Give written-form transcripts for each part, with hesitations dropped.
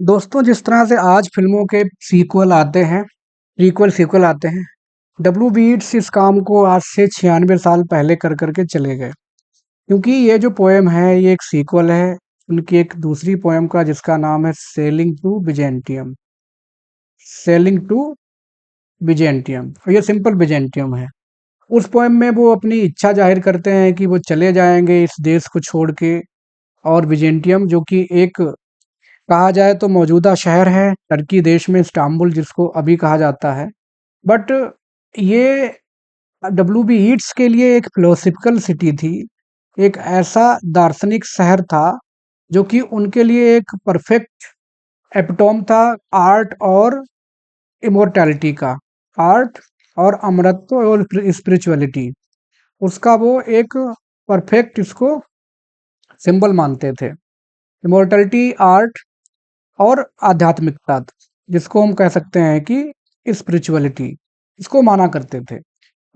दोस्तों, जिस तरह से आज फ़िल्मों के सीक्वल आते हैं, प्रीक्वल सीक्वल आते हैं, डब्ल्यू बी ईट्स इस काम को आज से 96 साल पहले कर के चले गए। क्योंकि ये जो पोएम है, ये एक सीक्वल है उनकी एक दूसरी पोएम का जिसका नाम है सेलिंग टू बिजेंटियम और ये सिंपल बिजेंटियम है। उस पोएम में वो अपनी इच्छा ज़ाहिर करते हैं कि वो चले जाएँगे इस देश को छोड़ के और बिजेंटियम जो कि एक कहा जाए तो मौजूदा शहर है टर्की देश में इस्तांबुल जिसको अभी कहा जाता है। बट ये डब्ल्यूबी ईट्स के लिए एक फिलोसफिकल सिटी थी, एक ऐसा दार्शनिक शहर था जो कि उनके लिए एक परफेक्ट एपिटोम था आर्ट और इमोर्टैलिटी का। आर्ट और अमरत्व और स्पिरिचुअलिटी उसका वो एक परफेक्ट इसको सिंबल मानते थे। इमोर्टैलिटी, आर्ट और आध्यात्मिकता जिसको हम कह सकते हैं कि स्पिरिचुअलिटी इसको माना करते थे।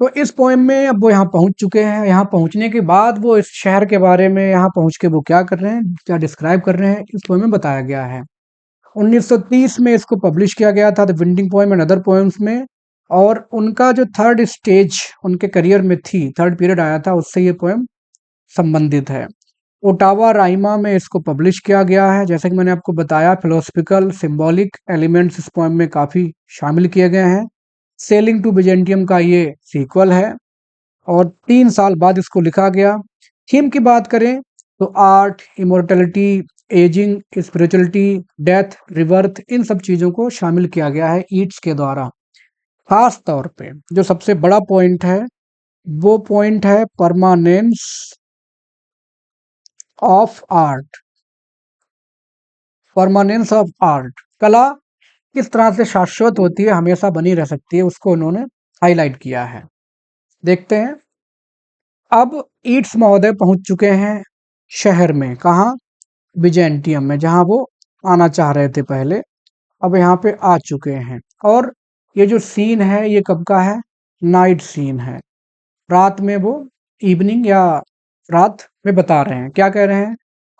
तो इस पोएम में अब वो यहाँ पहुंच चुके हैं। यहाँ पहुंचने के बाद वो इस शहर के बारे में यहाँ पहुंच के वो क्या कर रहे हैं, क्या डिस्क्राइब कर रहे हैं, इस पोएम में बताया गया है। 1930 में इसको पब्लिश किया गया था the winding poem and other poems में। और उनका जो थर्ड स्टेज उनके करियर में थी, थर्ड पीरियड आया था, उससे ये पोएम संबंधित है। ओटावा राइमा में इसको पब्लिश किया गया है। जैसे कि मैंने आपको बताया, फिलोसफिकल सिंबॉलिक एलिमेंट्स इस पोएम में काफ़ी शामिल किए गए हैं। सेलिंग टू बिजेंटियम का ये सीक्वल है और 3 साल बाद इसको लिखा गया। थीम की बात करें तो art, immortality, ageing, spirituality, death, rebirth, इन सब चीज़ों को शामिल किया गया है ईट्स के द्वारा। खास तौर पे जो सबसे बड़ा पॉइंट है, वो पॉइंट है permanence of art. Permanence of art, कला किस तरह से शाश्वत होती है, हमेशा बनी रह सकती है, उसको उन्होंने हाईलाइट किया है। देखते हैं। अब ईट्स महोदय पहुंच चुके हैं शहर में, कहाँ? बिजेंटियम में, जहां वो आना चाह रहे थे पहले। अब यहाँ पे आ चुके हैं और ये जो सीन है ये कब का है? नाइट सीन है। रात में वो इवनिंग या रात में बता रहे हैं। क्या कह रहे हैं?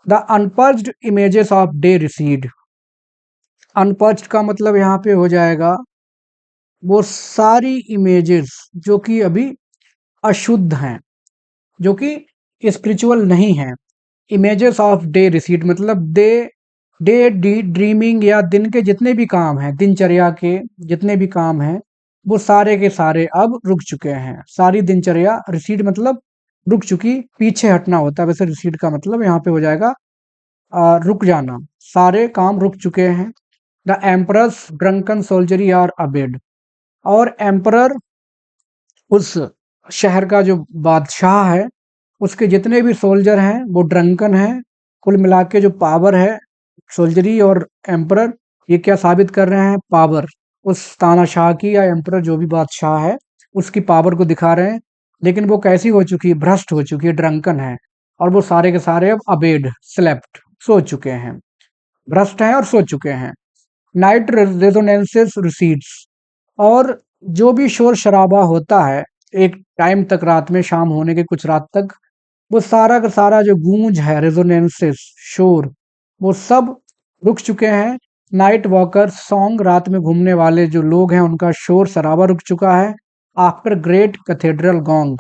The unpurged images of day recede. Unpurged का मतलब यहाँ पे हो जाएगा वो सारी इमेजेस जो कि अभी अशुद्ध हैं, जो कि स्पिरिचुअल नहीं हैं। इमेजेस ऑफ डे रिसीड मतलब डे ड्रीमिंग या दिन के जितने भी काम हैं, दिनचर्या के जितने भी काम हैं, वो सारे के सारे अब रुक चुके हैं। सारी दिनचर्या, रिसीड मतलब रुक चुकी, पीछे हटना होता है। वैसे रिसीड का मतलब यहाँ पे हो जाएगा रुक जाना। सारे काम रुक चुके हैं। The emperor's drunken soldiery are abed. और एम्परर उस शहर का जो बादशाह है, उसके जितने भी सोल्जर हैं वो ड्रंकन हैं। कुल मिला के जो पावर है, सोल्जरी और एम्परर ये क्या साबित कर रहे हैं? पावर। उस तानाशाह की या एम्परर जो भी बादशाह है उसकी पावर को दिखा रहे हैं। लेकिन वो कैसी हो चुकी है? भ्रष्ट हो चुकी है, ड्रंकन है। और वो सारे के सारे अब अबेड, स्लेप्ट, सो चुके हैं, भ्रष्ट हैं और सो चुके हैं। Night resonances recedes. और जो भी शोर शराबा होता है एक टाइम तक, रात में, शाम होने के कुछ रात तक, वो सारा का सारा जो गूंज है, रेजोनेंसेस, शोर, वो सब रुक चुके हैं। नाइट वॉकर सॉन्ग, रात में घूमने वाले जो लोग हैं उनका शोर शराबा रुक चुका है। आफ्टर ग्रेट कैथेड्रल गॉन्ग,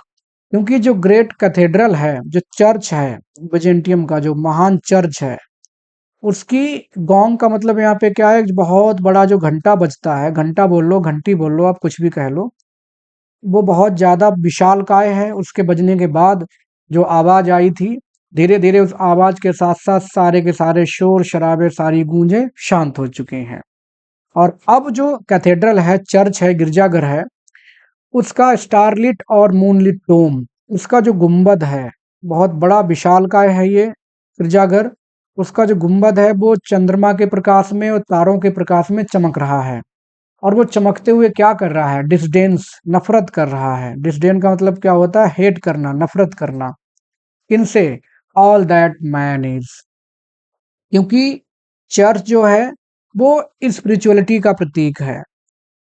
क्योंकि जो ग्रेट कैथेड्रल है, जो चर्च है बिजेंटियम का, जो महान चर्च है, उसकी गोंग का मतलब यहाँ पे क्या है? बहुत बड़ा जो घंटा बजता है, घंटा बोल लो, घंटी बोल लो, आप कुछ भी कह लो, वो बहुत ज्यादा विशालकाय है। उसके बजने के बाद जो आवाज आई थी, धीरे धीरे उस आवाज के साथ साथ सारे के सारे शोर शराबे, सारी गूंजें शांत हो चुके हैं। और अब जो कैथेड्रल है, चर्च है, गिरजाघर है, उसका स्टारलिट और मूनलिट डोम, उसका जो गुंबद है, बहुत बड़ा विशालकाय है ये गिरजाघर। उसका जो गुंबद है वो चंद्रमा के प्रकाश में और तारों के प्रकाश में चमक रहा है। और वो चमकते हुए क्या कर रहा है? डिसडेंस, नफरत कर रहा है। डिसडेन का मतलब क्या होता है? हेट करना, नफरत करना। किनसे? All that man is. क्योंकि चर्च जो है वो स्पिरिचुअलिटी का प्रतीक है,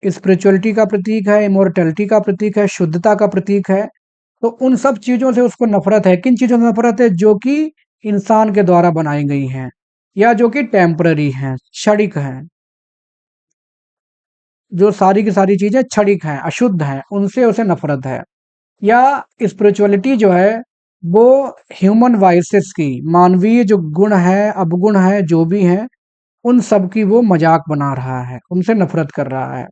स्पिरिचुअलिटी का प्रतीक है, इमोर्टैलिटी का प्रतीक है, शुद्धता का प्रतीक है। तो उन सब चीजों से उसको नफरत है। किन चीजों से नफरत है? जो कि इंसान के द्वारा बनाई गई हैं, या जो कि टेम्पररी हैं, क्षणिक हैं, जो सारी की सारी चीजें क्षणिक हैं, अशुद्ध हैं, उनसे उसे नफरत है। या स्पिरिचुअलिटी जो है वो ह्यूमन वाइसेस की, मानवीय जो गुण है, अवगुण है, जो भी हैं, उन सब की वो मजाक बना रहा है, उनसे नफरत कर रहा है।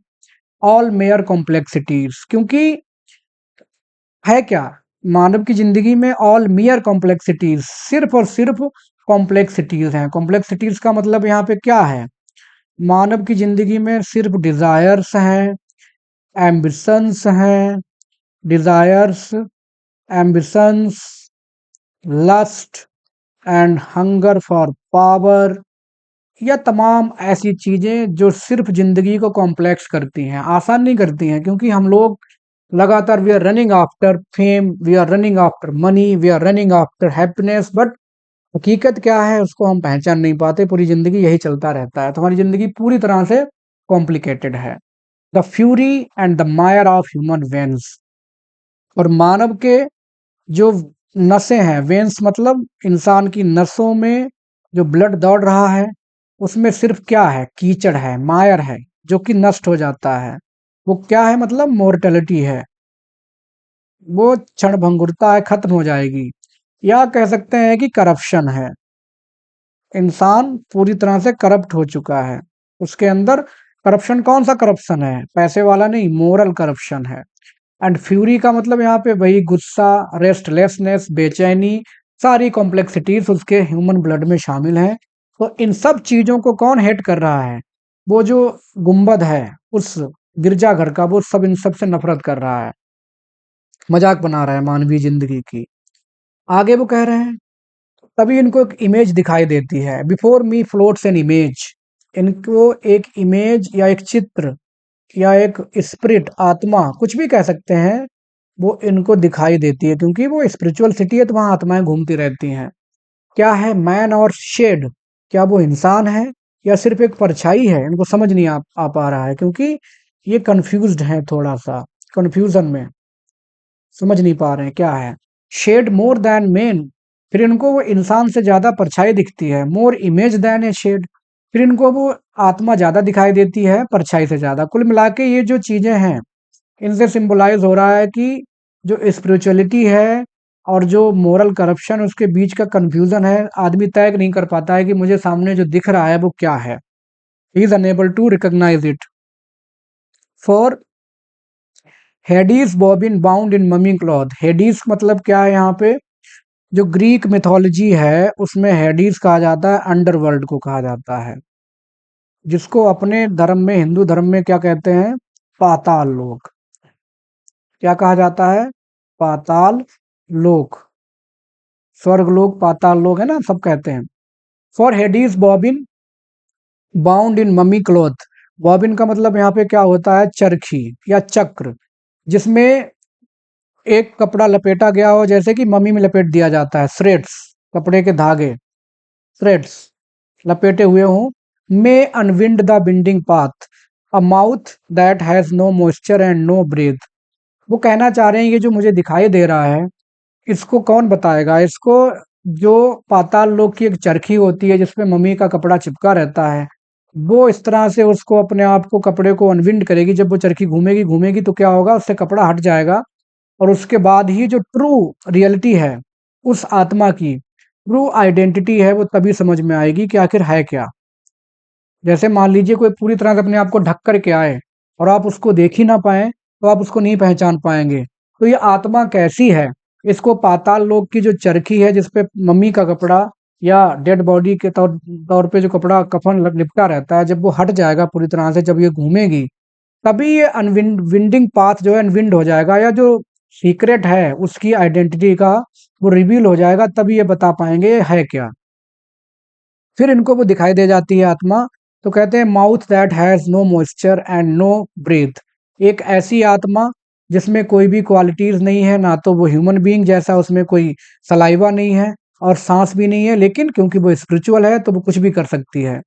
ऑल मेयर कॉम्प्लेक्सिटीज, क्योंकि है क्या, मानव की जिंदगी में ऑल मियर कॉम्प्लेक्सिटीज, सिर्फ और सिर्फ कॉम्प्लेक्सिटीज हैं। कॉम्प्लेक्सिटीज का मतलब यहाँ पे क्या है, मानव की जिंदगी में सिर्फ डिजायर्स हैं, एम्बिशंस हैं, desires, ambitions, lust and hunger for power, या तमाम ऐसी चीजें जो सिर्फ जिंदगी को कॉम्प्लेक्स करती हैं, आसान नहीं करती हैं। क्योंकि हम लोग लगातार we are running after fame, we are running after money, we are running after happiness, but हकीकत क्या है उसको हम पहचान नहीं पाते। पूरी जिंदगी यही चलता रहता है। तो हमारी जिंदगी पूरी तरह से कॉम्प्लिकेटेड है। The fury and the Mayar of human veins, और मानव के जो नसें हैं, वेन्स मतलब इंसान की नसों में जो ब्लड दौड़ रहा है, उसमें सिर्फ क्या है, कीचड़ है, मायर है, जो कि नष्ट हो जाता है। वो क्या है, मतलब मोर्टेलिटी है, वो क्षण भंगुरता है, खत्म हो जाएगी। या कह सकते हैं कि करप्शन है, इंसान पूरी तरह से करप्ट हो चुका है। उसके अंदर करप्शन, कौन सा करप्शन है, पैसे वाला नहीं, मोरल करप्शन है। एंड फ्यूरी का मतलब यहाँ पे वही गुस्सा, रेस्टलेसनेस, बेचैनी, सारी कॉम्प्लेक्सिटीज उसके ह्यूमन ब्लड में शामिल हैं। तो इन सब चीजों को कौन हेट कर रहा है, वो जो गुंबद है उस गिरजाघर का, वो सब इन सब से नफरत कर रहा है, मजाक बना रहा है मानवीय जिंदगी की। आगे वो कह रहे हैं, तभी इनको एक इमेज दिखाई देती है, before me floats an image, इनको एक इमेज या एक चित्र या एक स्पिरिट, आत्मा, कुछ भी कह सकते हैं, वो इनको दिखाई देती है। क्योंकि वो स्पिरिचुअल सिटी है तो वहां आत्माएं घूमती रहती हैं। क्या है, मैन और शेड, क्या वो इंसान है या सिर्फ एक परछाई है, इनको समझ नहीं आ पा रहा है। क्योंकि ये कंफ्यूज्ड है, थोड़ा सा कंफ्यूजन में, समझ नहीं पा रहे हैं क्या है। शेड मोर देन मैन, फिर इनको वो इंसान से ज्यादा परछाई दिखती है। मोर इमेज देन ए शेड, फिर इनको वो आत्मा ज्यादा दिखाई देती है परछाई से ज्यादा। कुल मिला के ये जो चीजें हैं, इनसे सिंबलाइज हो रहा है कि जो स्पिरिचुअलिटी है और जो मोरल करप्शन, उसके बीच का कंफ्यूजन है। आदमी तय नहीं कर पाता है कि मुझे सामने जो दिख रहा है वो क्या है। He is unable to recognise it. For Hades bobbin bound in mummy cloth, Hades मतलब क्या है यहाँ पे, जो ग्रीक मिथोलॉजी है उसमें हेडीज कहा जाता है, अंडरवर्ल्ड को कहा जाता है, जिसको अपने धर्म में, हिंदू धर्म में क्या कहते हैं, पाताल लोक। क्या कहा जाता है, पाताल लोक, स्वर्ग लोक, पाताल लोक, है ना, सब कहते हैं। For Hades bobbin bound in mummy cloth, bobbin का मतलब यहाँ पे क्या होता है, चरखी या चक्र, जिसमें एक कपड़ा लपेटा गया हो, जैसे कि मम्मी में लपेट दिया जाता है, थ्रेड्स, कपड़े के धागे, थ्रेड्स लपेटे हुए हों। May unwind the winding path, a mouth that has no moisture and no breath. वो कहना चाह रहे हैं ये जो मुझे दिखाई दे रहा है, इसको कौन बताएगा, इसको जो पाताल लोक की एक चरखी होती है जिसपे मम्मी का कपड़ा चिपका रहता है, वो इस तरह से उसको अपने आप को, कपड़े को अनविंड करेगी। जब वो चरखी घूमेगी घूमेगी तो क्या होगा, उससे कपड़ा हट जाएगा, और उसके बाद ही जो ट्रू रियलिटी है उस आत्मा की, ट्रू आइडेंटिटी है, वो तभी समझ में आएगी कि आखिर है क्या। जैसे मान लीजिए कोई पूरी तरह से अपने आप को ढक करके आए और आप उसको देख ही ना पाए, तो आप उसको नहीं पहचान पाएंगे। तो ये आत्मा कैसी है, इसको पाताल लोक की जो चरखी है जिसपे मम्मी का कपड़ा या डेड बॉडी के तौर तौर पे जो कपड़ा, कफन लिपटा रहता है, जब वो हट जाएगा पूरी तरह से, जब ये घूमेगी, तभी ये अनविंड विंडिंग पाथ जो है अनविंड हो जाएगा, या जो सीक्रेट है उसकी आइडेंटिटी का वो रिवील हो जाएगा, तभी ये बता पाएंगे ये है क्या। फिर इनको वो दिखाई दे जाती है आत्मा। तो कहते हैं mouth that has no moisture and no breath, एक ऐसी आत्मा जिसमें कोई भी क्वालिटीज नहीं है, ना तो वो ह्यूमन बीइंग जैसा उसमें कोई सलाइवा नहीं है और सांस भी नहीं है, लेकिन क्योंकि वो स्पिरिचुअल है तो वो कुछ भी कर सकती है।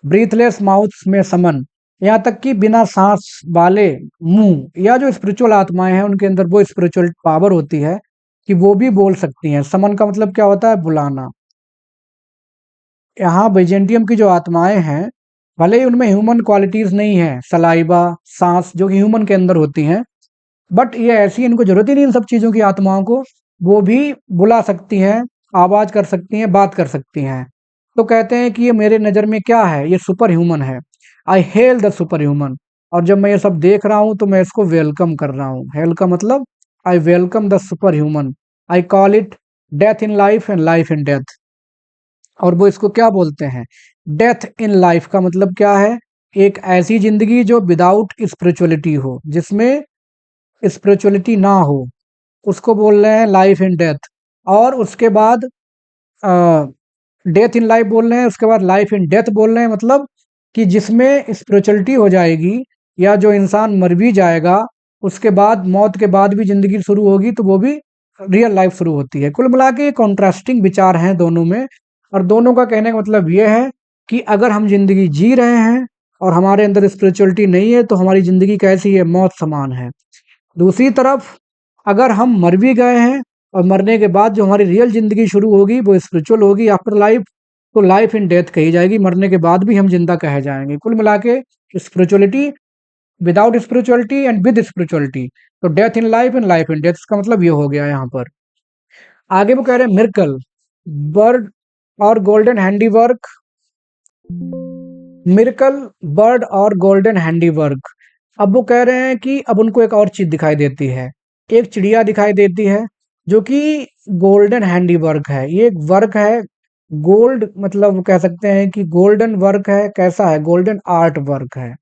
ब्रीथलेस माउथ में समन, यहाँ तक कि बिना सांस वाले मुंह, या जो स्पिरिचुअल आत्माएं हैं उनके अंदर वो स्पिरिचुअल पावर होती है कि वो भी बोल सकती हैं। समन का मतलब क्या होता है, बुलाना। यहाँ बेजेंटियम की जो आत्माएं हैं, भले ही उनमें ह्यूमन क्वालिटीज नहीं है, सलाइवा, सांस जो कि ह्यूमन के अंदर होती हैं, बट ये ऐसी, इनको जरूरत ही नहीं इन सब चीजों की, आत्माओं को। वो भी बुला सकती हैं, आवाज कर सकती हैं, बात कर सकती हैं। तो कहते हैं कि ये मेरे नजर में क्या है, ये सुपर ह्यूमन है। आई हेल द सुपर ह्यूमन। और जब मैं ये सब देख रहा हूं तो मैं इसको वेलकम कर रहा हूँ। हेल का मतलब I welcome the super human. I call it death in life and life in death. और वो इसको क्या बोलते हैं, डेथ इन लाइफ का मतलब क्या है, एक ऐसी जिंदगी जो विदाउट स्पिरिचुअलिटी हो, जिसमें स्पिरिचुअलिटी ना हो, उसको बोल रहे हैं लाइफ इन डेथ। और उसके बाद डेथ इन लाइफ बोल रहे हैं, उसके बाद लाइफ इन डेथ बोल रहे हैं, मतलब कि जिसमें स्पिरिचुअलिटी हो जाएगी, या जो इंसान मर भी जाएगा, उसके बाद मौत के बाद भी जिंदगी शुरू होगी, तो वो भी रियल लाइफ शुरू होती है। कुल मिला के कॉन्ट्रास्टिंग विचार हैं दोनों में। और दोनों का कहने का मतलब ये है कि अगर हम जिंदगी जी रहे हैं और हमारे अंदर स्पिरिचुअलिटी नहीं है, तो हमारी जिंदगी कैसी है, मौत समान है। दूसरी तरफ अगर हम मर भी गए हैं और मरने के बाद जो हमारी रियल जिंदगी शुरू होगी वो स्पिरिचुअल होगी, आफ्टर लाइफ, तो लाइफ इन डेथ कही जाएगी, मरने के बाद भी हम जिंदा कहे जाएंगे। कुल मिला के spirituality, without spirituality and with spirituality, तो death in life and life in death का मतलब ये हो गया यहाँ पर। आगे वो कह रहे हैं मिरेकल, बर्ड और गोल्डन हैंडीवर्क। मिरेकल, बर्ड और गोल्डन हैंडीवर्क। अब वो कह रहे हैं कि अब उनको एक और चीज दिखाई देती है, एक चिड़िया दिखाई देती है जो कि गोल्डन हैंडीवर्क है। ये एक वर्क है, गोल्ड मतलब कह सकते हैं कि गोल्डन वर्क है। कैसा है, गोल्डन आर्ट वर्क है,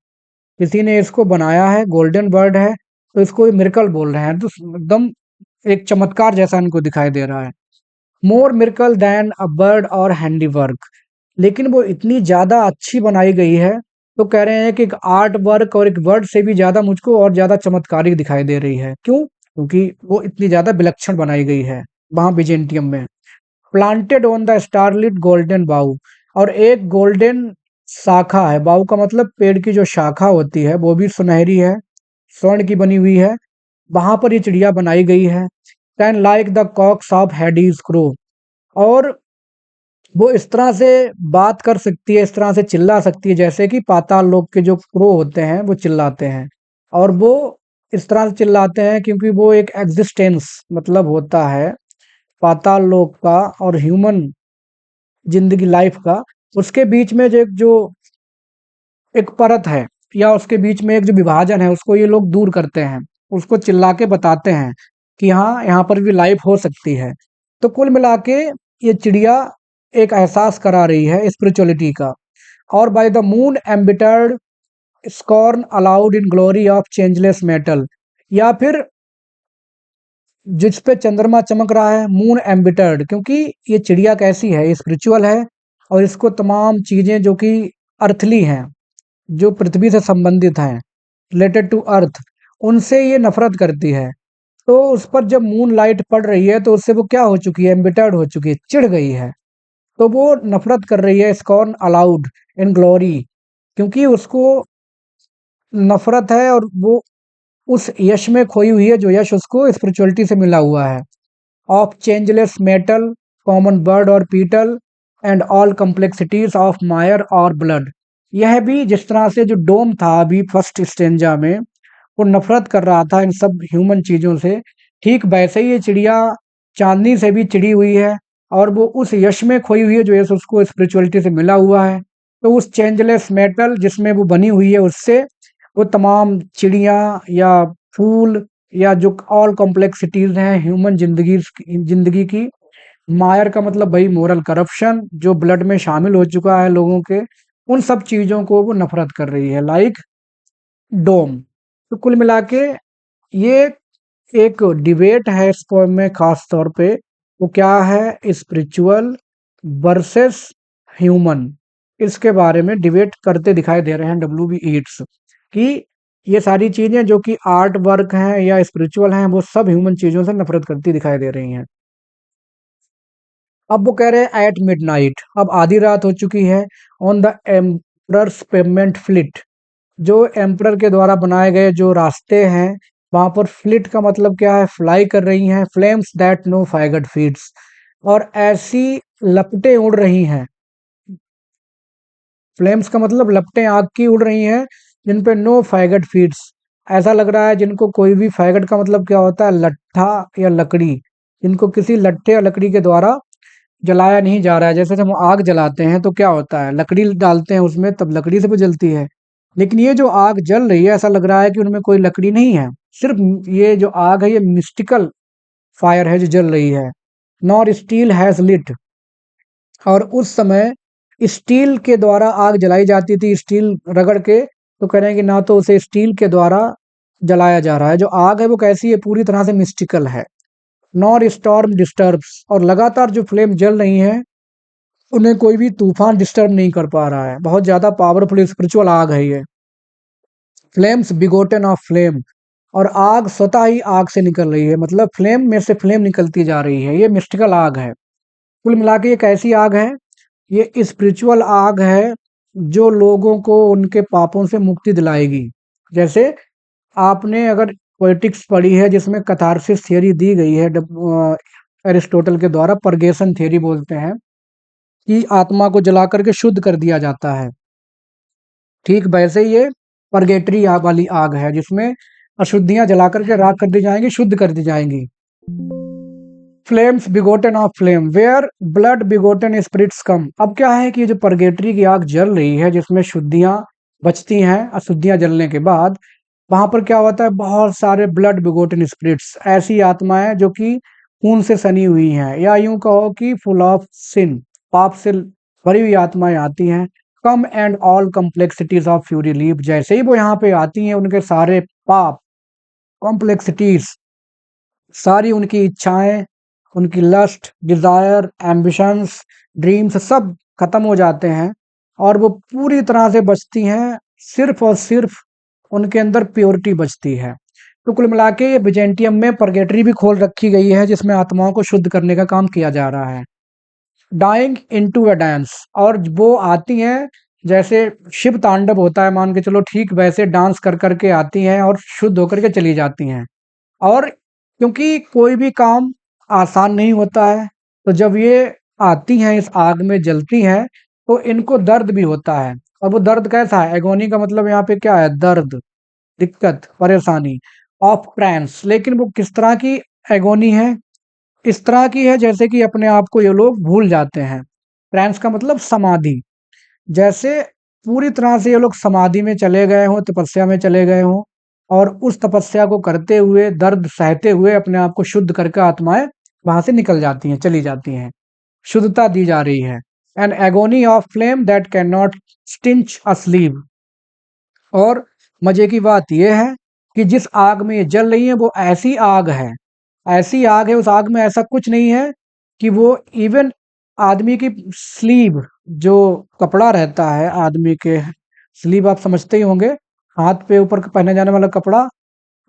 किसी ने इसको बनाया है, गोल्डन बर्ड है, तो इसको मिरेकल बोल रहे हैं। तो एकदम एक चमत्कार जैसा इनको दिखाई दे रहा है। मोर मिरेकल देन अ बर्ड और हैंडीवर्क, लेकिन वो इतनी ज्यादा अच्छी बनाई गई है, तो कह रहे हैं कि एक आर्ट वर्क और एक वर्ड से भी ज्यादा मुझको और ज्यादा चमत्कारी दिखाई दे रही है। क्यों, क्योंकि वो इतनी ज्यादा विलक्षण बनाई गई है वहां बिजेंटियम में। Planted on the starlit golden बाउ, और एक गोल्डन शाखा है, बाउ का मतलब पेड़ की जो शाखा होती है वो भी सुनहरी है, स्वर्ण की बनी हुई है, वहां पर ये चिड़िया बनाई गई है। Can like the cocks of Hades crow, और वो इस तरह से बात कर सकती है, इस तरह से चिल्ला सकती है जैसे कि पाताल लोक के जो क्रो होते हैं वो चिल्लाते हैं। और वो इस तरह से चिल्लाते हैं क्योंकि वो एक एग्जिस्टेंस मतलब होता है पाताल लोक का और ह्यूमन जिंदगी लाइफ का, उसके बीच में जो एक परत है, या उसके बीच में एक जो विभाजन है, उसको ये लोग दूर करते हैं, उसको चिल्ला के बताते हैं कि हाँ यहाँ पर भी लाइफ हो सकती है। तो कुल मिला के ये चिड़िया एक एहसास करा रही है स्पिरिचुअलिटी का। और by the moon embittered scorn aloud in glory of changeless metal, या फिर जिस पे चंद्रमा चमक रहा है, मून एम्बिटर्ड, क्योंकि ये चिड़िया कैसी है, स्पिरिचुअल है, और इसको तमाम चीजें जो कि अर्थली हैं, जो पृथ्वी से संबंधित हैं, रिलेटेड टू अर्थ, उनसे ये नफरत करती है। तो उस पर जब मून लाइट पड़ रही है तो उससे वो क्या हो चुकी है, एम्बिटर्ड हो चुकी है, चिढ़ गई है। तो वो नफरत कर रही है, स्कॉर्न अलाउड इन ग्लोरी, क्योंकि उसको नफरत है, और वो उस यश में खोई हुई है जो यश उसको स्पिरिचुअलिटी से मिला हुआ है। Of changeless metal, common bird और पीटल, एंड ऑल कम्प्लेक्सिटीज ऑफ मायर और ब्लड। यह भी जिस तरह से जो डोम था अभी फर्स्ट स्टेंजा में, वो नफरत कर रहा था इन सब ह्यूमन चीजों से, ठीक वैसे ही ये चिड़िया चांदनी से भी चिड़ी हुई है, और वो उस यश में खोई हुई है जो यश उसको स्पिरिचुअलिटी से मिला हुआ है। तो उस चेंजलेस मेटल जिसमें वो बनी हुई है, उससे वो तमाम चिड़िया या फूल या जो ऑल कॉम्प्लेक्सिटीज हैं ह्यूमन जिंदगी की, मायर का मतलब भाई मोरल करप्शन जो ब्लड में शामिल हो चुका है लोगों के, उन सब चीजों को वो नफरत कर रही है, लाइक डोम। तो कुल मिला के ये एक डिबेट है इस पोएम में, खास तौर पे वो क्या है, स्पिरिचुअल वर्सेस ह्यूमन, इसके बारे में डिबेट करते दिखाई दे रहे हैं डब्ल्यू बी ईट्स, कि ये सारी चीजें जो कि आर्ट वर्क हैं या स्पिरिचुअल हैं, वो सब ह्यूमन चीजों से नफरत करती दिखाई दे रही हैं। अब वो कह रहे हैं एट मिडनाइट, अब आधी रात हो चुकी है, on the emperors payment fleet, जो एम्परर के द्वारा बनाए गए जो रास्ते हैं, वहां पर फ्लिट का मतलब क्या है, फ्लाई कर रही हैं, फ्लेम्स दैट नो फाइगट फीड्स, और ऐसी लपटें उड़ रही हैं फ्लेम्स का मतलब लपटें आग की उड़ रही हैं जिन पे नो फैगट फीड्स। ऐसा लग रहा है जिनको कोई भी, फैगट का मतलब क्या होता है, लट्ठा या लकड़ी, जिनको किसी लट्ठे या लकड़ी के द्वारा जलाया नहीं जा रहा है। जैसे हम आग जलाते हैं तो क्या होता है, लकड़ी डालते हैं उसमें, तब लकड़ी से वो जलती है। लेकिन ये जो आग जल रही है, ऐसा लग रहा है कि उनमें कोई लकड़ी नहीं है, सिर्फ ये जो आग है ये मिस्टिकल फायर है जो जल रही है। Nor steel has lit. और उस समय स्टील के द्वारा आग जलाई जाती थी, स्टील रगड़ के, तो कह रहे हैं कि ना तो उसे स्टील के द्वारा जलाया जा रहा है। जो आग है वो कैसी है, पूरी तरह से मिस्टिकल है। Nor storm disturbs. और लगातार जो फ्लेम जल रही है उन्हें कोई भी तूफान डिस्टर्ब नहीं कर पा रहा है। बहुत ज्यादा पावरफुल स्पिरिचुअल आग है ये। Flames begotten of flame. और आग स्वतः ही आग से निकल रही है, मतलब फ्लेम में से फ्लेम निकलती जा रही है। ये मिस्टिकल आग है। कुल मिला के ये कैसी आग है, ये स्पिरिचुअल आग है जो लोगों को उनके पापों से मुक्ति दिलाएगी। जैसे आपने अगर पोएटिक्स पढ़ी है जिसमें कैथारसिस थियरी दी गई है, एरिस्टोटल के द्वारा परगेशन थियरी बोलते हैं, कि आत्मा को जला करके शुद्ध कर दिया जाता है। ठीक वैसे ही ये परगेटरी आग वाली आग है जिसमें अशुद्धियां जला करके राख कर दी जाएंगी, शुद्ध कर दी जाएंगी। Flames begotten of flame where blood begotten spirits come. अब क्या है कि ये जो परगेटरी की आग जल रही है जिसमें शुद्धियां बचती हैं अशुद्धियां जलने के बाद, वहां पर क्या होता है, बहुत सारे ब्लड बिगोटन स्पिरिट्स, ऐसी आत्माएं जो कि खून से सनी हुई हैं, या यूं कहो कि फुल ऑफ सिन, पाप से भरी हुई आत्माएं आती हैं। Come and all complexities of fury leave. जैसे ही वो यहाँ पे आती हैं उनके सारे पाप, कॉम्प्लेक्सिटीज, सारी उनकी इच्छाएं, उनकी लस्ट, डिजायर, एम्बिशंस, ड्रीम्स सब खत्म हो जाते हैं और वो पूरी तरह से बचती हैं। सिर्फ और सिर्फ उनके अंदर प्योरिटी बचती है। तो कुल मिला के ये बिजेंटियम में परगेटरी भी खोल रखी गई है जिसमें आत्माओं को शुद्ध करने का काम किया जा रहा है। Dying into a dance. और वो आती हैं जैसे शिव तांडव होता है, मान के चलो, ठीक वैसे डांस कर करके आती हैं और शुद्ध होकर के चली जाती हैं। और क्योंकि कोई भी काम आसान नहीं होता है, तो जब ये आती हैं इस आग में जलती हैं तो इनको दर्द भी होता है। और वो दर्द कैसा है, एगोनी का मतलब यहाँ पे क्या है, दर्द, दिक्कत, परेशानी। Of trance. लेकिन वो किस तरह की एगोनी है, इस तरह की है जैसे कि अपने आप को ये लोग भूल जाते हैं। ट्रांस का मतलब समाधि। जैसे पूरी तरह से ये लोग समाधि में चले गए हों, तपस्या में चले गए हों, और उस तपस्या को करते हुए, दर्द सहते हुए अपने आप को शुद्ध करके आत्माएं वहां से निकल जाती हैं, चली जाती हैं। शुद्धता दी जा रही है। An agony of flame that can not singe a sleeve. और मजे की बात यह है कि जिस आग में ये जल रही है वो ऐसी आग है, ऐसी आग है, उस आग में ऐसा कुछ नहीं है कि वो इवन आदमी की स्लीव, जो कपड़ा रहता है आदमी के, स्लीव आप समझते ही होंगे, हाथ पे ऊपर पहने जाने वाला कपड़ा,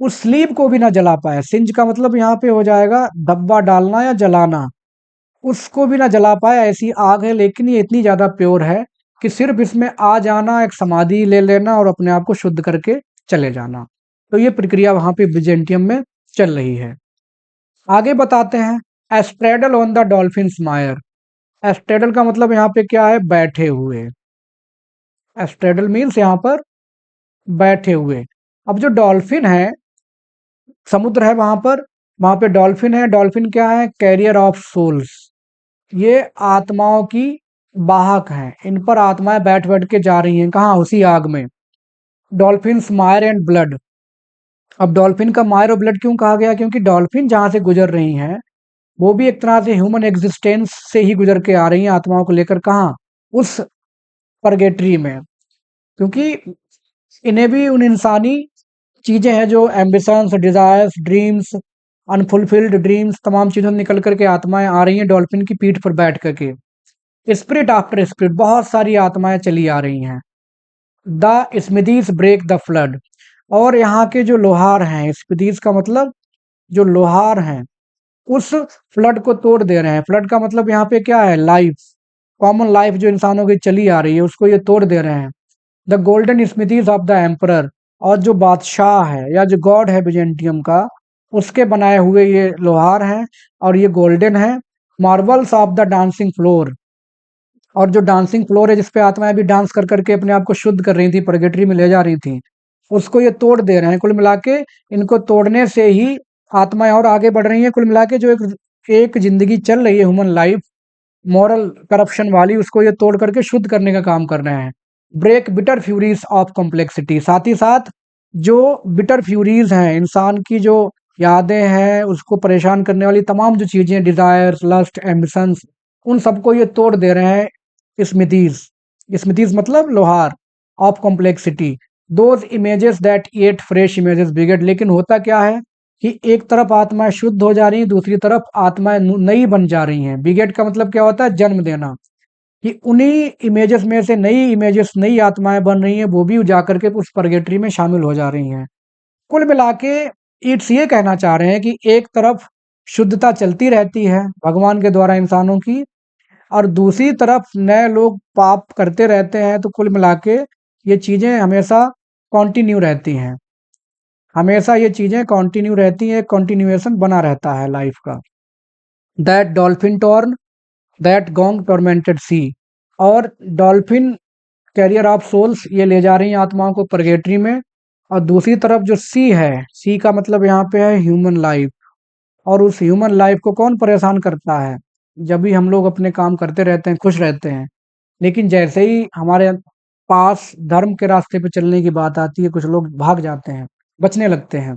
उस स्लीव को भी ना जला पाए। सिंज का मतलब यहाँ पे हो जाएगा धब्बा डालना या जलाना, उसको भी ना जला पाए, ऐसी आग है। लेकिन ये इतनी ज्यादा प्योर है कि सिर्फ इसमें आ जाना, एक समाधि ले लेना और अपने आप को शुद्ध करके चले जाना। तो ये प्रक्रिया वहां पे बिजेंटियम में चल रही है। आगे बताते हैं, एस्ट्रेडल ऑन द डॉल्फिन मायर। एस्ट्रेडल का मतलब यहाँ पे क्या है, बैठे हुए। एस्ट्रेडल मीन्स यहाँ पर बैठे हुए। अब जो डॉल्फिन है, समुद्र है वहां पे डॉल्फिन है। डॉल्फिन क्या है, कैरियर ऑफ सोल्स। ये आत्माओं की वाहक हैं। इन पर आत्माएं बैठ बैठ के जा रही हैं, कहाँ, उसी आग में। Dolphin Mayar and blood. अब डॉल्फिन का मायर और ब्लड क्यों कहा गया, क्योंकि डॉल्फिन जहां से गुजर रही हैं वो भी एक तरह से ह्यूमन एग्जिस्टेंस से ही गुजर के आ रही हैं, आत्माओं को लेकर, कहाँ, उस परगेटरी में। क्योंकि इन्हें भी उन इंसानी चीजें हैं जो ambitions, desires, dreams, unfulfilled dreams, तमाम चीजों से निकल करके आत्माएं आ रही हैं डॉल्फिन की पीठ पर बैठ करके। स्पिरिट आफ्टर स्पिरिट, बहुत सारी आत्माएं चली आ रही हैं। The smithies break the flood. और यहाँ के जो लोहार हैं, स्मिदीज का मतलब जो लोहार हैं, उस फ्लड को तोड़ दे रहे हैं। फ्लड का मतलब यहाँ पे क्या है, लाइफ, कॉमन लाइफ जो इंसानों की चली आ रही है उसको ये तोड़ दे रहे हैं। The golden smithies of the emperor. और जो बादशाह है या जो गॉड है बिजेंटियम का, उसके बनाए हुए ये लोहार हैं और ये गोल्डन है। Marbles of the dancing floor. और जो डांसिंग फ्लोर है जिस पे आत्माएं भी डांस कर करके अपने आप को शुद्ध कर रही थी, परगेटरी में ले जा रही थी, उसको ये तोड़ दे रहे हैं। कुल मिला के इनको तोड़ने से ही आत्माएं और आगे बढ़ रही हैं। कुल मिला के जो एक एक जिंदगी चल रही है ह्यूमन लाइफ मॉरल करप्शन वाली, उसको ये तोड़ करके शुद्ध करने का काम कर रहे हैं। Break bitter furies of complexity, साथ ही साथ जो बिटर फ्यूरीज हैं, इंसान की जो यादें हैं, उसको परेशान करने वाली तमाम जो चीजें, डिजायर्स, लस्ट, एम्बिशंस, उन सबको ये तोड़ दे रहे हैं स्मिथीज। स्मिथीज मतलब लोहार of complexity, those images that at fresh images brigade. लेकिन होता क्या है कि एक तरफ आत्माएं शुद्ध हो जा रही हैं, दूसरी तरफ आत्माएं नई बन जा रही हैं। बिगेट का मतलब क्या होता है? जन्म देना। कि उन्हीं इमेजेस में से नई इमेजेस, नई आत्माएं बन रही हैं, वो भी जाकर के उस परगेटरी में शामिल हो जा रही हैं। कुल मिला के इट्स ये कहना चाह रहे हैं कि एक तरफ शुद्धता चलती रहती है भगवान के द्वारा इंसानों की, और दूसरी तरफ नए लोग पाप करते रहते हैं। तो कुल मिला के ये चीजें हमेशा कॉन्टिन्यू रहती हैं, हमेशा ये चीजें कॉन्टिन्यू रहती हैं, कॉन्टिन्यूएशन बना रहता है लाइफ का। That dolphin torn, that gong tormented sea, और डॉल्फिन कैरियर ऑफ सोल्स ये ले जा रही हैं आत्माओं को परगेटरी में, और दूसरी तरफ जो सी है, सी का मतलब यहाँ पे है ह्यूमन लाइफ। और उस ह्यूमन लाइफ को कौन परेशान करता है? जब भी हम लोग अपने काम करते रहते हैं, खुश रहते हैं, लेकिन जैसे ही हमारे पास धर्म के रास्ते पे चलने की बात आती है, कुछ लोग भाग जाते हैं, बचने लगते हैं।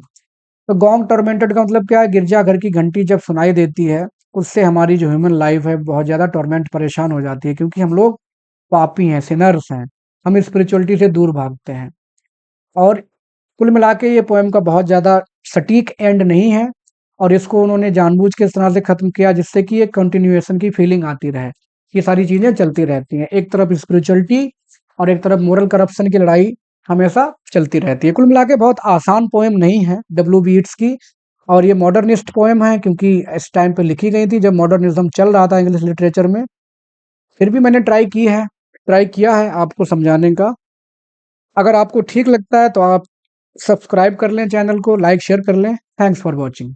तो गॉन्ग टॉर्मेंटेड का मतलब क्या है? गिरजाघर की घंटी जब सुनाई देती है, उससे हमारी जो ह्यूमन लाइफ है बहुत ज़्यादा टॉर्मेंट, परेशान हो जाती है, क्योंकि हम लोग पापी हैं, सिनर्स हैं, हम स्पिरिचुअलिटी से दूर भागते हैं। और कुल मिला के ये पोएम का बहुत ज़्यादा सटीक एंड नहीं है, और इसको उन्होंने जानबूझ के इस तरह से ख़त्म किया जिससे कि एक कंटिन्यूएशन की फीलिंग आती रहे। ये सारी चीज़ें चलती रहती हैं, एक तरफ स्पिरिचुअलिटी और एक तरफ मोरल करप्शन की लड़ाई हमेशा चलती रहती है। कुल मिला के बहुत आसान पोएम नहीं है डब्ल्यू.बी. येट्स की, और ये मॉडर्निस्ट पोएम है क्योंकि इस टाइम पे लिखी गई थी जब मॉडर्निज्म चल रहा था इंग्लिश लिटरेचर में। फिर भी मैंने ट्राई किया है आपको समझाने का। अगर आपको ठीक लगता है तो आप सब्सक्राइब कर लें चैनल को, लाइक शेयर कर लें। Thanks for watching.